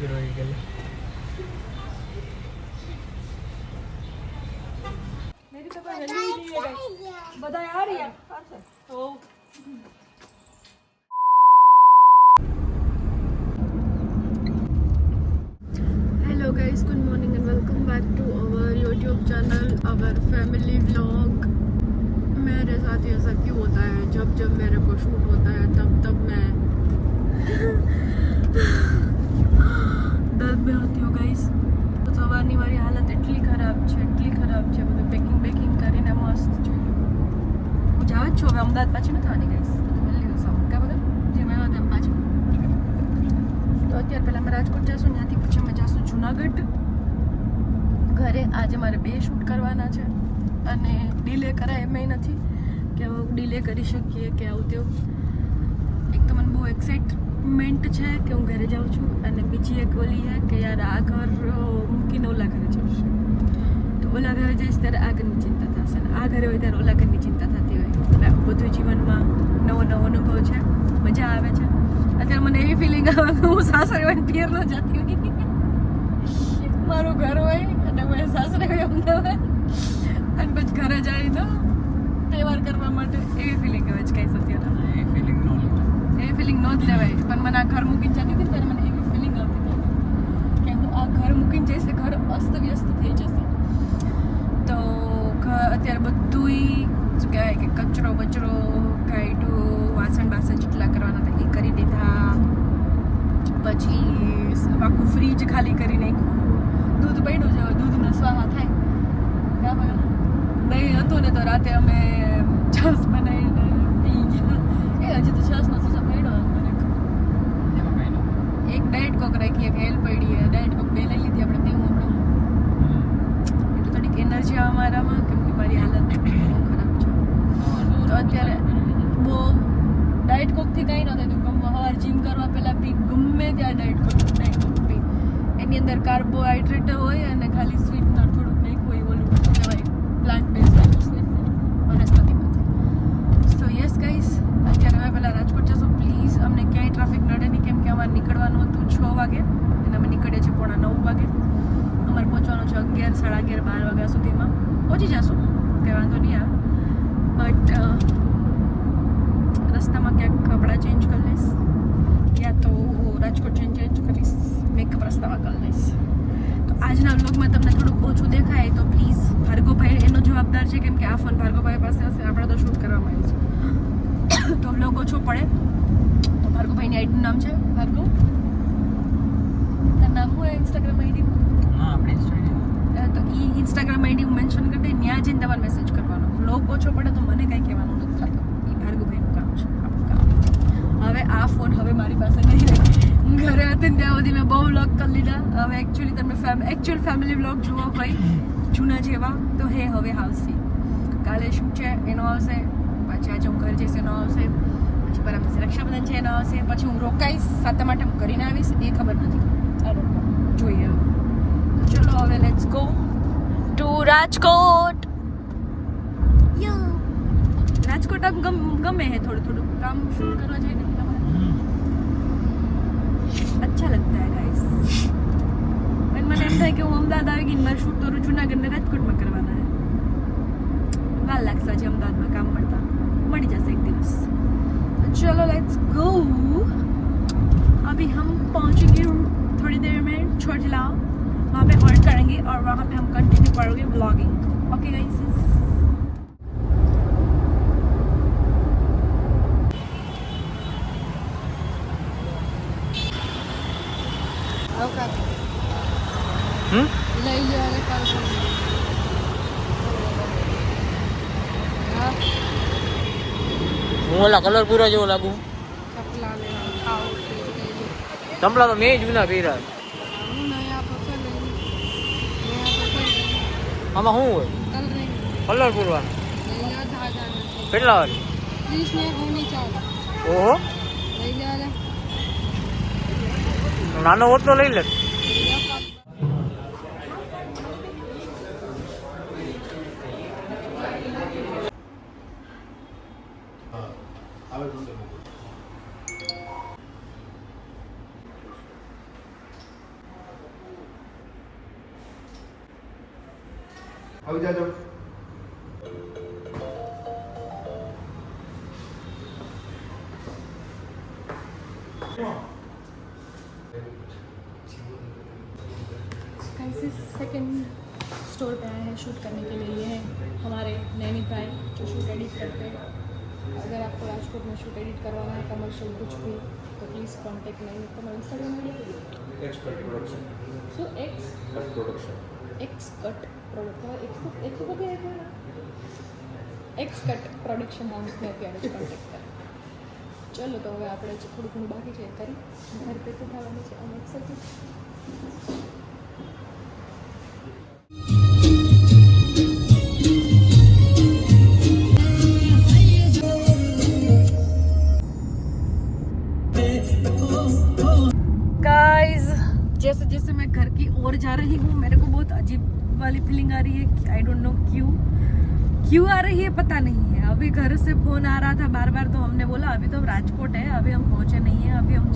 रही गल मेरी तो कोई वैल्यू ही नहीं है गाइस बधाई आ रही है तो hello guys good morning and welcome back to our YouTube channel our family vlog मेरे साथ ऐसा क्यों होता है जब जब मेरे को शूट होता है तब मैं दर्द में होती हूँ गाइस तो સવારની મારી હાલત એટલી ખરાબ છે બધું પેકિંગ કરીને મસ્ત છે હું જાવ જ છું હવે અમદાવાદ પાછી નથી આવવાની ગાઈસ બધું મળી લીધું સામાન કા બધા જેમ આવ્યા તેમ પાછું તો અત્યારે પહેલાં અમે રાજકોટ જઈશું ત્યાંથી પછી અમે જઈશું જુનાગઢ ઘરે આજે મારે 2 શૂટ કરવાના છે અને ડિલે કરાય એમ નથી કે ડિલે કરી શકીએ કે આવું તેવું એક તો મને બહુ એક્સાઇટમેન્ટ છે કે હું ઘરે જાઉં છું અને બીજી એક ઓલી છે કે યાર આ ઘર મૂકીને ઓલા ઘરે જઈશ તો ઓલા ઘરે જઈશ ત્યારે આ ઘરની ચિંતા થશે અને આ ઘરે હોય ત્યારે ઓલા ઘરની ચિંતા થતી હોય એટલે બધું જીવનમાં નવો અનુભવ છે મજા આવે છે અત્યારે મને એવી ફિલિંગ આવે કે હું સાસરે હોય પિયર ન જતી હોય મારું ઘર હોય અને હું સાસરે હોય અમદાવાદ અને પછી ઘરે જઈને તહેવાર કરવા માટે એવી ફિલિંગ આવે છે કાંઈ સત્યના એવી ફિલિંગ ન જ લેવાય પણ મને આ ઘર મૂકીને જતી હતી ત્યારે મને એવી ફિલિંગ આવતી હતી કે હું આ ઘર મૂકીને જઈશ ઘર અસ્તવ્યસ્ત થઈ જશે તો અત્યારે બધુંય શું કહેવાય કે કચરો બચરો કાઢ્યું વાસણ જેટલા કરવાના હતા એ કરી દીધા પછી આખું ફ્રીજ ખાલી કરી નાખ્યું દૂધ પડ્યું છે દૂધનો સ્વાહા થાય બરાબર દહીં હતું ને તો રાતે અમે છાશ બનાવીને પી ગયા એ હજી તો છાશ નથી પડ્યો એક ડાયટ કોક રાખી એક હેલ પડી ડાયટ કોક 2 લઈ લીધી આપણે પીવું હમણાં એટલે થોડીક એનર્જી આવે મારામાં કેમ કે મારી હાલત બહુ ખરાબ છે તો અત્યારે બહુ ડાયટ કોકથી કંઈ ન થાય તું સવાર જીમ કરવા પહેલાં પી ગમે ત્યાં ડાયટ કોક પી એની અંદર કાર્બોહાઈડ્રેટ હોય અને ખાલી સ્વીટનર થોડુંક નાખ્યું હોય ઓલું શું કહેવાય પ્લાન્ટ બેઝ વનસ્પતિમાંથી સો યસ ગાઈસ અત્યારે હવે પહેલાં રાજકોટ જશો પ્લીઝ અમને ક્યાંય ટ્રાફિક નડે નહીં કેમ કે અમારે નીકળવાનું હતું 6 વાગે અને અમે નીકળીએ છીએ 9:15 વાગે અમારે પહોંચવાનું છે 11, 11:30, 12 વાગ્યા સુધીમાં પહોંચી જશું કંઈ વાંધો નહીં આવે બટ રસ્તામાં ક્યાંક કપડાં ચેન્જ કરી લઈશ યા તો રાજકોટ ચેન્જ કરીશ મેકઅપ રસ્તામાં કરી લઈશ તો આજના વ્લોગમાં તમને થોડુંક ઓછું દેખાય તો પ્લીઝ ભાર્ગવભાઈ એનો જવાબદાર છે કેમ કે આ ફોન ભાર્ગવભાઈ પાસે હશે આપણે તો શૂટ કરવામાં આવ્યું છે તો વ્લોગ ઓછો પડે તો ભાર્ગવભાઈની આઈડીનું નામ છે ભાર્ગવ તારું નામ હોય ઇન્સ્ટાગ્રામ આઈડીમાં हाँ अपने તો એ ઇન્સ્ટાગ્રામ આઈડી હું મેન્શન કરી દઈ ત્યાં જઈને તમારે મેસેજ કરવાનો વ્લોગ ઓછો પડે તો મને કાંઈ કહેવાનું નથી થતું એ ભાર્ગવભાઈનું કામ છે આપણું કામ હવે આ ફોન હવે મારી પાસે નહીં રહે ઘરે હતી ને ત્યાં સુધી મેં બહુ વ્લોગ કરી લીધા હવે એકચ્યુઅલી તમે એકચ્યુઅલ ફેમિલી વ્લોગ જોવા હોય જૂના જેવા તો હવે આવશે કાલે શું છે એનો આવશે પછી આજે હું ઘર જઈશ એનો આવશે પછી પરમ દિવસે રક્ષાબંધન છે એનો આવશે પછી હું રોકાઈશ 7 માટે કરીને આવીશ એ ખબર નથી ચાલો જોઈએ ચલો હવે let's go to Rajkot Rajkot આમ ગમે હે થોડું કામ શૂટ કરવા જઈને अच्छा लगता है गाइस મને એમ થાય કે હું અમદાવાદ આવી ગઈ મારે શૂટ તો જુનાગઢ ને રાજકોટમાં કરવાના है વાર લાગશે આજે અમદાવાદમાં કામ મળતા મળી જશે एक દિવસ चलो लेट्स गो अभी हम पहुंचेंगे थोड़ी देर में छोटला वहाँ पे होल्ड करेंगे और वहाँ पे हम कंटिन्यू करेंगे व्लॉगिंग ओके गाइस લઈ લેવાને કાલ હું ઓલા કલર પૂરા જેવો લાગુ ચંપલા તો મેં જૂના પહેર્યા આમાં શું હોય કલર પૂરવા કેટલા વાર ઓહો નાનો હોત તો લઈ લે આવી જાજો. सेकंड स्टोर पे आए हैं शूट करने के लिए. ये है हमारे नैनी भाई जो शूट एडिट करते हैं. अगर आपको राजकोट में शूट एडिट करवाना है कमर्शियल कुछ भी तो प्लीज़ कॉन्टेक्ट नहीं. तुम्हारा Instagram ID X cut production. So X cut production. Cut product X cut production હાઉસને અત્યારે જ કોન્ટેક્ટ કરે. ચલો તો હવે આપણે જે થોડું ઘણું બાકી છે એ કરી ઘર પે તો થવાનું છે અને એક્સરસાઇઝ. गाइस जैसे जैसे मैं घर की ओर जा रही हूँ मेरे को बहुत अजीब वाली फीलिंग आ रही है. आई डोंट नो क्यों आ रही है पता नहीं है. अभी घर से फोन आ रहा था बार बार तो हमने बोला अभी तो राजकोट है अभी हम पहुँचे नहीं है. अभी हम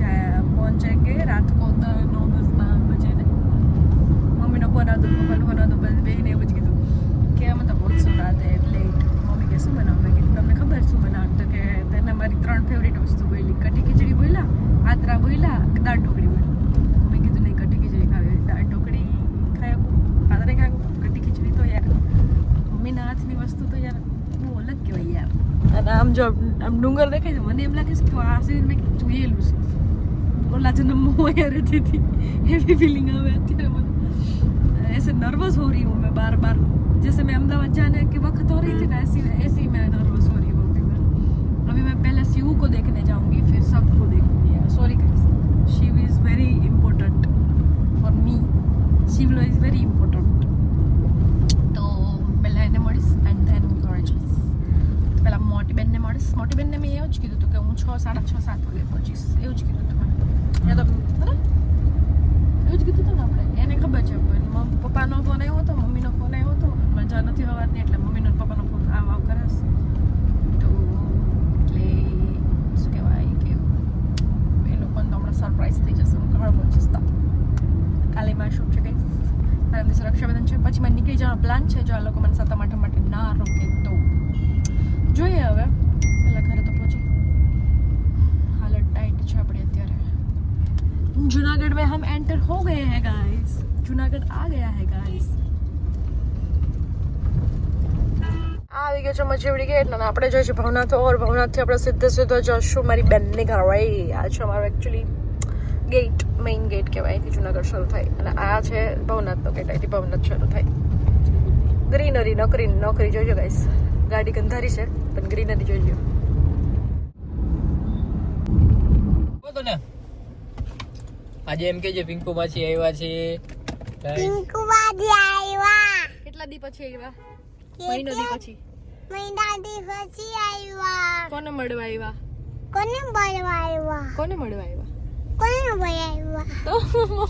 पहुँचेंगे रात को 9-10 बजे ने. मम्मी ने फोन आता पप्पा ने फोन आता बस બે ને એવું જ કીધું કે અમે તો બહુ શું રાતે લેટ. મમ્મી કે શું બનાવું? મેં કીધું તમને ખબર શું બનાવું? તો કે તેને મારી 3 ફેવરિટ વસ્તુ બોલી. કઢી ખીચડી બોલ્યા, આતરા બોલ્યા, દાળ ઢોકળી બોલી. મેં કીધું નહીં કઢી ખીચડી ખાવી. દાળ ઢોકળી ખાઈ આતરે ખાઈ કઢી ખીચડી તો યાર મમ્મીના હાથની વસ્તુ તો યાર બહુ અલગ કહેવાય યાર. અને આમ જો આમ ડુંગર દેખાય છે મને એમ લાગે છે કે આ સીન મેં જોયેલું છે. ઓલા જન્મમાં હું અહીંયા રહેતી હતી એવી ફीलिंग આવે અત્યારે મને. ऐसे नर्वस हो रही हूँ मैं बार बार जैसे मैं अहमदाबाद जाने के वक्त हो रही थी ना ऐसी मैं नर्वस हो रही हूँ. अभी मैं पहले शिव को देखने जाऊँगी फिर सबको देखूँगी. Sorry guys Shiv is very important for me. शिवलो इज़ वेरी इम्पोर्टेंट. તો પહેલાં એને મળીશ એન્ડ ધેન હું ઘરે જઈશ. પહેલાં મોટી બેનને મળીશ. મોટી બેનને મેં એવું જ કીધું હતું કે હું 6, 6:30, 7 વાગે પહોંચીશ એવું જ કીધું હતું મને. યા તો બરાબર એવું જ કીધું હતું ને આપણે. એને ખબર છે પણ પપ્પાનો ફોન આવ્યો હતો મમ્મીનો ફોન આવ્યો હતો મજા નથી હોવાની એટલે મમ્મીનો પપ્પાનો ફોન આવ કરાશ તો એટલે શું કહેવાય કે એ લોકોને તો હમણાં સરપ્રાઈઝ થઈ જશે. હું ઘર પહોંચીશ તો કાલે મારે શૂટ છે કંઈ મારા દિવસે રક્ષાબંધન છે પછી મારે નીકળી જવાનો પ્લાન છે. જો આ લોકો મને સાતમ આઠમ માટે ના રોકે તો જોઈએ હવે. પહેલાં ઘરે તો પહોંચી हालत टाइट है अपने અત્યારે. जूनागढ़ में हम एंटर हो गए हैं गाइस. जूनागढ़ आ गया है गाइस. આવી ગયો છે મજેવડી ગેટ અને આપણે જઈશું ભવનાથ. ઓર ભવનાથથી આપણે સીધો જઈશું મારી બેનની ઘરે. આ છે અમારો એકચ્યુઅલી ગેટ મેઇન ગેટ કહેવાય અહીંથી જુનાગઢ શરૂ થાય અને આ છે ભવનાથનો ગેટ અહીંથી ભવનાથ શરૂ થાય. ગ્રીનરી નોકરી જોઈજો ગાઈસ. ગાડી ગંધારી છે પણ ગ્રીનરી જોઈજો. બોલો ને આજે એમ કે જે પિંકુ માસી આવ્યા છે. પિંકુ બાજી આવ્યા. કેટલા દી પછી આવ્યા? મહિનો દી પછી. મહિના દી પછી આવ્યા. કોને મળવા આવ્યા? કોને મળવા આવ્યા? કોને મળવા આવ્યા? કોને મળવા આવ્યા? તો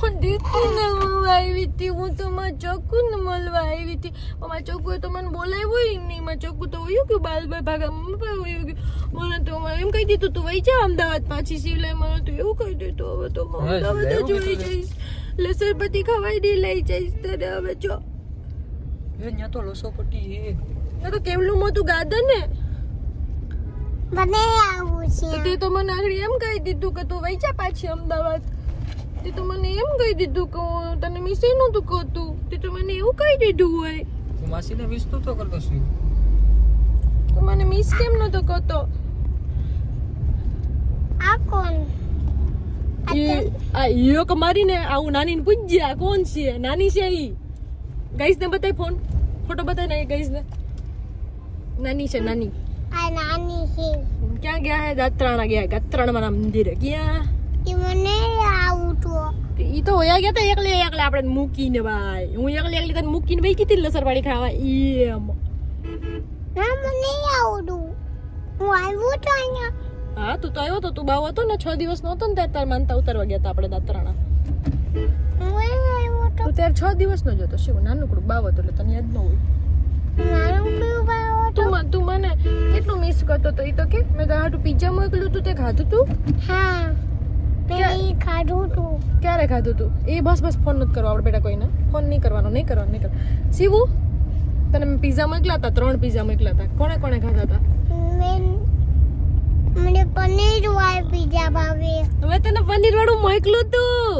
હું દીકરીને મળવા આવી હતી. હું તો મારા ચોકુને મળવા આવી હતી. મારા ચોકુએ તો મને બોલાવ્યું નહીં. મારા ચોકુ તો વયું કે બાલભાઈ ભાગા મમ્મી પાસે વયું કે મને તો એમ કહી દીધું તું વહી જા અમદાવાદ પાછી સિવલાઈ. મને તો એવું કહી દીધું હવે તો હું અમદાવાદ જ વહી જઈશ. લસણપટ્ટી ખવાઈ દે લઈ જઈશ તને હવે જો. અહીંયા તો લસોપટ્ટી તો કેવલું મોટું ગાર્ડન ને મને આવું છે. તે તો મને આગળ એમ કહી દીધું કે તું વહી જા પાછી અમદાવાદ. તે તો મને એમ કહી દીધું કે હું તને મિસ નહોતું કરતું. તે તો મને એવું કહી દીધું હોય. તું માસીને મિસ તો કરતો છું. તું મને મિસ કેમ નહોતો કરતો? આ કોણ? યો કમારી ને આવું નાની ને પૂછજે આ કોણ છે? નાની છે ઈ. ગાઈસ ને બતાય ફોટો બતાય ને ગાઈસ ને. નાની છે નાની. આ નાની છે. ક્યાં ગયા હે? દાત્રાણા ગયા. દાત્રાણા ના મંદિરે ક્યાં? એ મને આવું તો ઈ તો હોયા ગયા તા એકલે આપણે મૂકીને ભાઈ. હું એકલી તને મૂકીને ભાઈ કીધી લસરવાડી ખાવા એમ. ના મને આવડું. હું આવ્યો તો અહીંયા. હા તું તો આવ્યો તો. તું બાવ હતો ને 6 દિવસ નો હતો ને ત્યારે તાર માનતા ઉતરવા ગયા હતા આપણે દાત્રાણા. હું આવ્યો તો. તું ત્યારે 6 દિવસ નો જ હતો. શું નાનકડું બાવ હતો એટલે તને યાદ ન હોય. નાનું પીવું આવ્યો તો. તું મને કેટલું મિસ કરતો તો. ઈ તો કે મેં તારા હાટુ પિઝા મોકલ્યું તું તે ખાધું તું? હા મેં ખાધું તું. ક્યારે ખાધું તું? એ બસ ફોન નથી કરવો આપણે બેટા કોઈને. ફોન નહીં કરવાનો. શિવુ તને મેં પિઝા મોકલા હતા, 3 પિઝા મોકલા હતા. કોણે કોણે ખાધા હતા? મને પનીર વાળા પીઝા ભાવે. હવે તને પનીર વાળું મોકલું તું.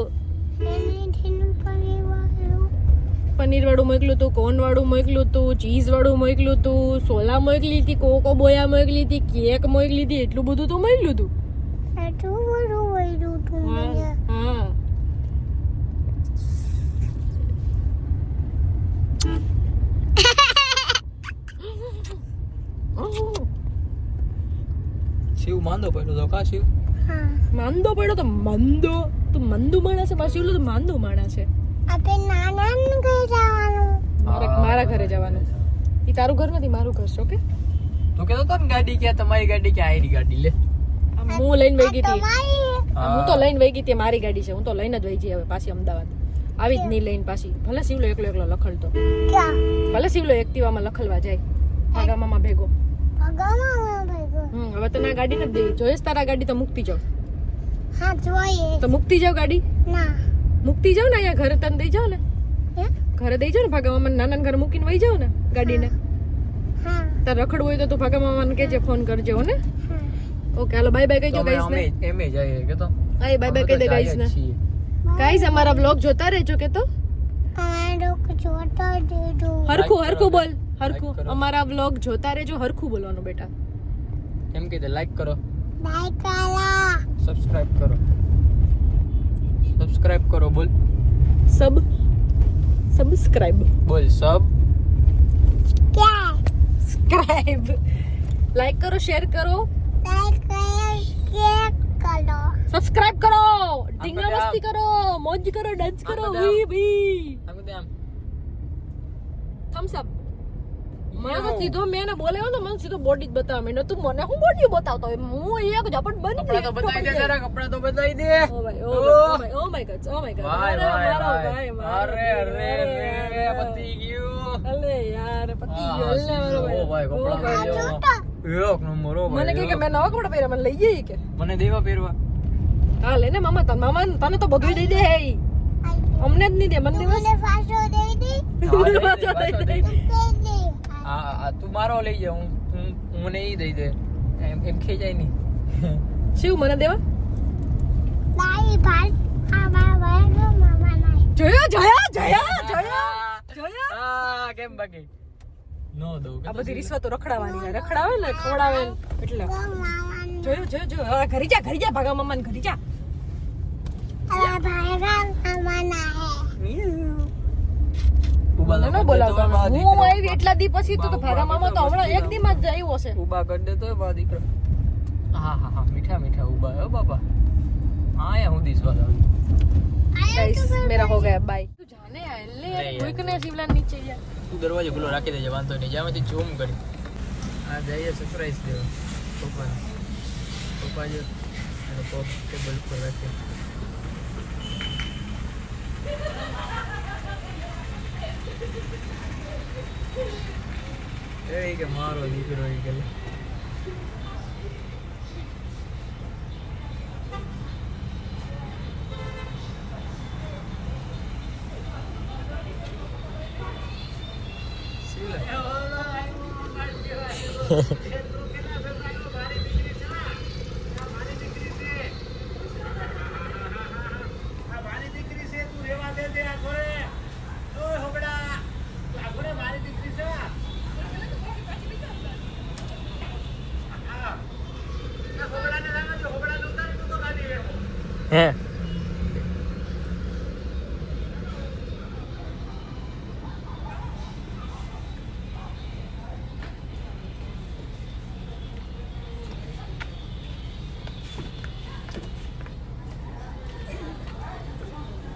પનીર વાળું મોકલું તું, કોર્ન વાળું મોકલું તું, ચીઝ વાળું મોકલું તું, સોલા મોકલી હતી, કોકો બોયા મોકલી હતી, કેક મોકલી હતી, એટલું બધું તો મોકલ્યું તું. એટલું બધું વૈરું તું મને. હા. શિવ માંદો પડ્યો તો કા શિવ? હા. માંદો પડ્યો તો મંદો. તું મંદુ માણસ છે, પાછું ઓલું તો માંદુ માણસ છે. આપણે નાના ઘરે જવાનું. મારા ઘરે જવાનું. ઈ તારું ઘર નથી, મારું ઘર છે. ઓકે. તું કહેતો તો ને ગાડી ક્યાં, તમારી ગાડી ક્યાં? આયરી ગાડી લે. હું લઈને વહી ગઈ હતી. તમારી હું તો લઈને વહી ગઈ હતી, મારી ગાડી છે. હું તો લઈને જ વહી જઈ હવે પાછી અમદાવાદ. આવી જ નહીં લઈને પાછી. ભલે શિવલો એકલો એકલો લખલતો, ક્યાં? ભલે શિવલો એક્ટિવામાં લખલવા જાય ભાગામાં ભેગો. ભગવાન ભેગો. હવે તને આ ગાડી નથી દેવી. જોઈશ તારા ગાડી તો મૂકતી જાવ. હા જોઈએ. તો મૂકતી જાવ ગાડી, ના. મૂકતી જાવ ને. અહીંયા ઘરે તને દઈ જાવ ને, હે? ઘરે દઈ જાવ ને. ભાગામાં નાના ઘરે મૂકીને વહી જાવ ને ગાડીને. હા. તાર રખડવું હોય તો તું ભાગામાં કહેજે, ફોન કરજે હો ને. હા. ઓકે હાલો, બાય બાય કહીજો ગાઈસ ને. એમે જઈએ કે તો હા બાય બાય કહી દે ગાઈસ ને. ગાઈસ અમારા બ્લોગ જોતા રહેજો કે તો. અમારો જોતા દેજો. હરખું બોલ, Like હરખું. કરો. અમારા બ્લોગ જોતા રહેજો, હરખું બોલવાનું બેટા. એમ કે લાઈક કરો, બાય કાલા. સબસ્ક્રાઇબ કરો, સબસ્ક્રાઇબ કરો. બોલ સબસ્ક્રાઇબ બોલ સબ ક્યાં? સ્ક્રાઇબ. લાઈક કરો, શેર કરો, લાઈક કરો, શેર કરો. સબસ્ક્રાઇબ કરો, ઢીંગા મસ્તી કરો, મોજ કરો, ડાન્સ કરો. આમ બધા. વી વી આમ આમ થમ્સ અપ. મને તો સીધો મેં એને બોલાવ્યો ને, મને સીધો બોડી જ બતાવવા માંડ્યો. તું મને હું બોડી બતાવતો હોય? હું એક ઝપટ બની કપડા તો બતાવી દે જરા, કપડા તો બતાવી દે. ઓ ભાઈ, oh my God, oh my God. ભાઈ ભાઈ ભાઈ, અરે અરે અરે પતી ગયું. અલે યાર, પતી હા, ગયો. અલે મારો ઓ ભાઈ, કપડા ઓ ભાઈ. લઈ જાઓ. એક નંબર. ઓ મને ભાઈ, કે મેં નવા કપડા પહેર્યા, મને લઈ જઈએ કે. મને દેવા પહેરવા. હા લેને મામા, તને તો બધું દઈ દે. હે અમને જ નહીં દે, મને દિવસ. મને ફાસો દઈ દે. પાછો દઈ દે. દઈ દે. હા તું મારો લઈ જા, હું મને ઈ દઈ દે. એમ ખેંચાય નહીં. શિવ મને દેવા. લાઈ ભાઈ. આ બાબા મામા નાઈ. જોયા. હા કેમ બાકી નો દઉં આ બધી રિશ્વતો રખડાવાની હોય. રખડાવે ને, ખવડાવે ને એટલે. મામા. જોયું. હવે ઘરી જા ભાગા મામાને ઘરી જા. આ ભાઈ મામા નાઈ. મને ન બોલાવતો. હું આવી એટલા દી પછી તો ભાગા મામા તો હમણાં એક દી માં જ આવ્યો છે. ઉબા કરી દે તો બા દીકરો. હા મીઠા ઉબા હો બાપા. હા યા હું દીસ વાલા. गाइस मेरा हो गया बाय. तू जाने आए ले नहीं कोई कने शिवला नीचे यार. તું દરવાજો ખુલ્લો રાખી દેજે, વાંધો નહીં. જ્યાંથી ઝૂમ કરી આ જઈએ સરપ્રાઈઝ દેવા પપ્પા જો અને પગ ટેબલ પર રાખે. એ કે મારો દીકરો એ કે હે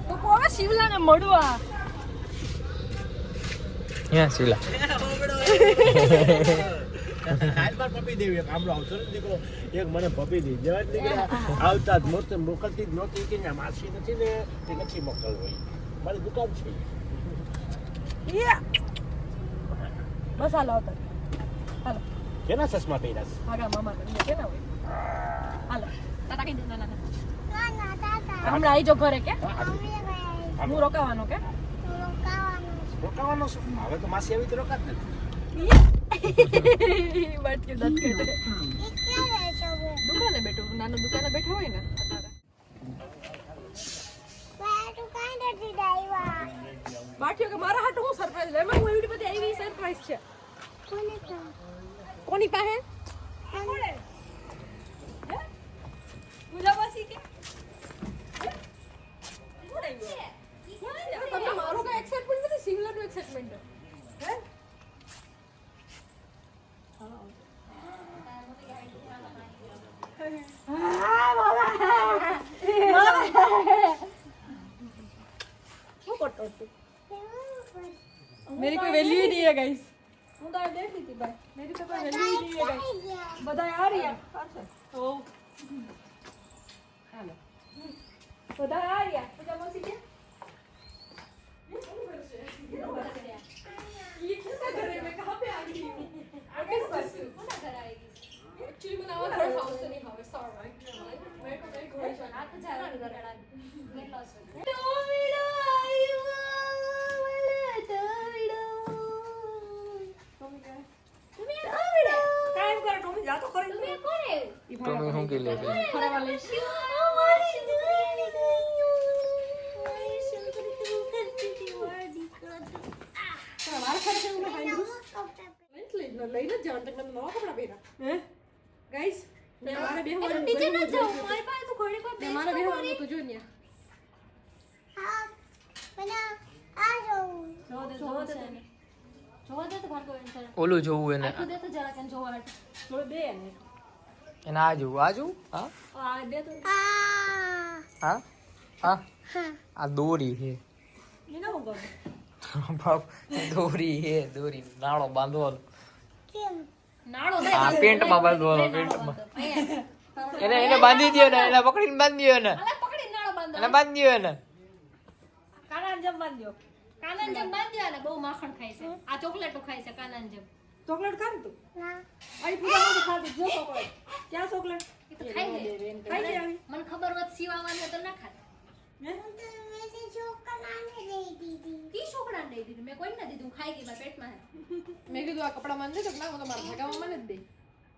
તો કોણે શિવલા ને મળવા. યા શીલા હાલમાં પપી દેવી એક આમળો આવતો ને દીકરો, એક મને પપી દી જેવા જ દીકરા આવતા જ મોકલતી જ નહોતી કે ના માસી નથી ને તે નથી મોકલવી, મારી દુકાન છે. બસ હાલો આવતા હાલો. કેના ચશ્મા પહેર્યા છે? ભાગા મામા કરીને કેના હોય. હાલો તાતા કઈ દે. ના તાતા. હમણાં આવી જો ઘરે કે હા, હું રોકાવાનો કે. રોકાવાનું છે. રોકાવાનો શું હવે તો માસી આવી તો રોકા જ નથી બાટકી દાંત કાઢે. એ ક્યાં રહે છે હવે? દુકાને બેઠો નાનો દુકાને બેઠા હોય ને અત્યારે. ભાઈ, તું કાંઈ નથી ડાયવા. બાટકીઓ કે મારા હાટુ હું સરપ્રાઈઝ એમાં હું એવી બધી આવી સરપ્રાઈઝ છે. કોને કહું? કોની પાસે કોને? પૂજાવાસી કે કોણ આવ્યો? તમને મારો કઈ એક્સાઇટમેન્ટ નથી સિંગલરનું એક્સાઇટમેન્ટ હે मेरी कोई वैल्यू ही नहीं है गाइस હું તો દેખ લીધી ભાઈ मेरी तो कोई वैल्यू ही नहीं है गाइस બધા આ રહ્યા ઓ હાલો બધા આ રહ્યા પૂજા મોસી કે ये किसका घर है मैं कहां पे आ गई हूं आगे बस कौन घर आएगी एक्चुअली मैं नवा घर हाउस से नहीं हाउस सॉरी मैं को मैं घर जाना तो जाना घर मैं लॉस टोमिडो आयो वाला टोमिडो टोमिडो कायम कर टोमी जा तो करे तुम्हें कौन है टोमी हूं के लिए खरे वाले हमारी दुनिया गई हमारी મારા ખર્ચે હું હાઈન્ડ્રુસ લઈને જાણ તક નવા કપડા પહેરા હે ગાઈસ મારે બેહવાનું નીચે ન જાઓ મારી પાસે તો ઘોડે કોઈ મારે બેહવાનું તો જો ને હા બના આ જાઉં જોવા દે તો ભાર્ગવ સર ઓલું જોવું એને આખું દે તો જરા કેમ જોવા હાટ થોડું દે ને એને આ જોવું હા આ દે તો હા હા આ દોરી છે એના હું કરું બાપ દોરી હે દોરી નાળો બાંધવાનો કેમ નાળો દે આ પેન્ટમાં બાંધવાનો પેન્ટમાં એને બાંધી દ્યો ને એને પકડીને બાંધી દ્યો ને અલે પકડી નાળો બાંધો એને બાંધી દ્યો ને કાના જમ બાંધ્યો કાનન જેમ બાંધ્યો ને બહુ માખણ ખાય છે આ ચોકલેટો ખાય છે કાનન જેમ ચોકલેટ ખાન તું ના આઈ પૂજામાં ખાતી જો ચોકલેટ ક્યાં ચોકલેટ એ તો ખાઈ લે ખાઈ જાય આવી મને ખબર હોત સીવાવાનું તો ના ખાત હે તો મેને છોકરાને દઈ દીધી કી છોકરાને દઈ દીધું મેં કોઈને ના દીધું હું ખાઈ ગઈ મારા પેટમાં મેં કીધું આ કપડા બાંધે તો ના હું તો મારા ભગામાં મને જ દે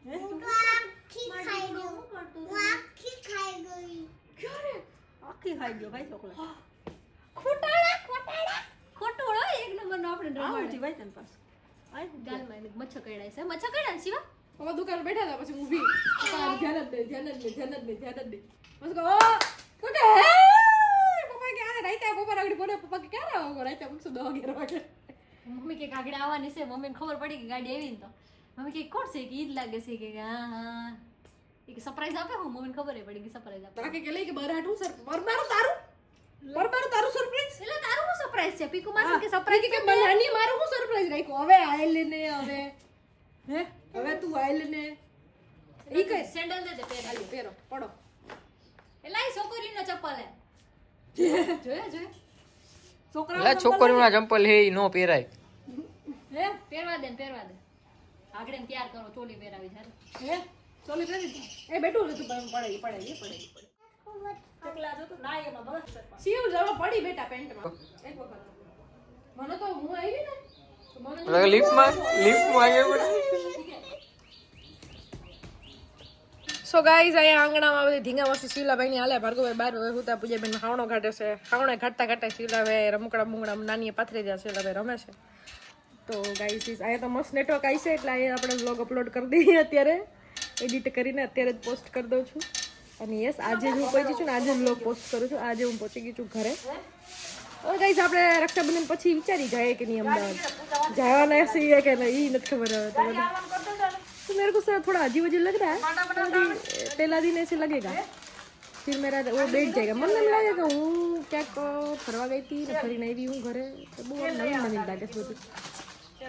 હે હું તો આખી ખાઈ ગઈ હું આખી ખાઈ ગઈ ક્યારે આખી ખાઈ ગયો ભાઈ ચોકલેટ ખોટોળો એક નંબરનો આપણે આવું રમાડે છે ભાઈ તને પાસ આય ગાલમાં એને મચ્છર કરડાય છે મચ્છર કરડાય શિવા અમે દુકાન બેઠા હતા પછી ઊભી તાર ધ્યાન જ દે બસ કહો કે હે પપ્પા કે આ રાઈતા પપ્પા આગળ બોલે પપ્પા કે ક્યારે આવો રાઈતા પૂછો 10 11 વાગે મમ્મી કે ગાડી આવવાની છે મમ્મીને ખબર પડી કે ગાડી આવી ને તો મમ્મી કે કોણ છે કે ઈ જ લાગે છે કે હા એ કે સરપ્રાઈઝ આપે હું મમ્મીને ખબર પડી કે સરપ્રાઈઝ આપે તાકે કે લઈ કે બરાટું સર બરબારું તારું સરપ્રાઈઝ એટલે તારું શું સરપ્રાઈઝ છે પીકુ માસી કે સરપ્રાઈઝ કે મનાની મારું હું સરપ્રાઈઝ રાખ્યો હવે આયલ ને હવે હે હવે તું આયલ ને ઈ કઈ સેન્ડલ દે દે પહેરી હાલો પહેરો પડો એલા ઈ છોકરીનો ચપ્પલ હે જોયે છોકરા એટલે છોકરીઓના ચંપલ હે ઈ નો પહેરાય હે પહેરવા દે આગળ ને તૈયાર કરો ચોલી પહેરાવી છે હે ચોલી પહેરી એ બેઠું રહેતું પડે ચકલા જો તો ના એમાં બસ શિવ જરો પડી બેટા પેન્ટમાં એક વખત મને તો હું આવી ને તો મને લિફ્ટમાં આવ્યો સો ગાઈઝ અહીંયા આંગણામાં બધી ધીંગા મસ્તી શિવલાભાઈની હાલે ભાર્ગવભાઈ બાર હવે હુતા પૂજાબેન ખાવણો કાઢે છે ખાવણે ઘાટતા શિવલાભાઈ રમકડા બુંગડા નાની પાથરી દે શિવલાભાઈ રમે છે તો ગાઈઝ અહીંયા તો મસ્ત નેટવર્ક આવી છે એટલે અહીંયા આપણે વ્લોગ અપલોડ કરી દઈએ અત્યારે એડિટ કરીને અત્યારે જ પોસ્ટ કરી દઉં છું અને યસ આજે જ હું પહોંચી છું ને આજે જ વ્લોગ પોસ્ટ કરું છું આજે હું પહોંચી ગઈ છું ઘરે હવે ગાઈઝ આપણે રક્ષાબંધન પછી વિચારી જાય કે નહીં અમદાવાદ જવાના છીએ કે નહીં એ નથી ખબર હવે तो मेरे को सर थोड़ा अजीब लग रहा है पहला दिन ऐसे लगेगा फिर मेरा वो बैठ जाएगा मन नहीं लगेगा हूँ क्या फरवा गई थी फरी नहीं भी हूँ घरे तो बहुत नवीन नवीन लागे છે બધું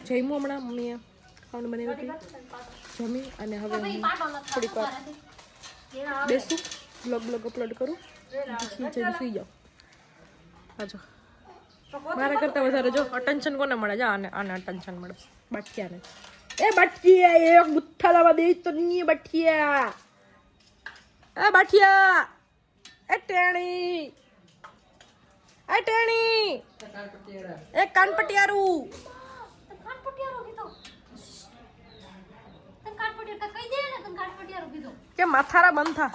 જમ્યું હમણાં મમ્મીએ ખાવાનું બનાવ્યું હતું જમી અને હવે હું થોડીક વાર બેસું બ્લોગ અપલોડ કરું પછી જઈને સુઈ જાઉં હાજો મારા કરતાં વધારે જો અટેન્શન કોને મળે જા આને અટેન્શન મળે બાટકીયાને ए बटिया एक गुत्था लगा दे तो नहीं बटिया ए बटिया ए टेणी આ ટેણી એક કાનપટિયારું તને કાનપટિયારો કીધો તને કાનપટિયારો કહી દે ને તને કાનપટિયારો કીધો કે માથારા બંધ થા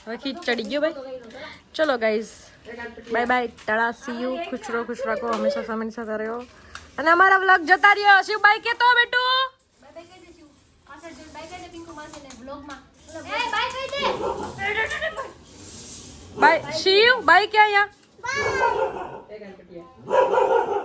હવે ખીચ ચડી ગયો ભાઈ ચલો ગાઈઝ બાય બાય ટાળા સી યુ ખુશ રાખો હંમેશા સામેની સાથે રહ્યો અને અમારા વ્લોગ જતા રહ્યો શિવભાઈ કેતો બેટુ બાય બાય કહી દે છું પાછળ જોઈને બાય કહી દે પિંકુ માસીને વ્લોગમાં એ બાય કહી દે બાય શિવ બાય ક્યાં અહીંયા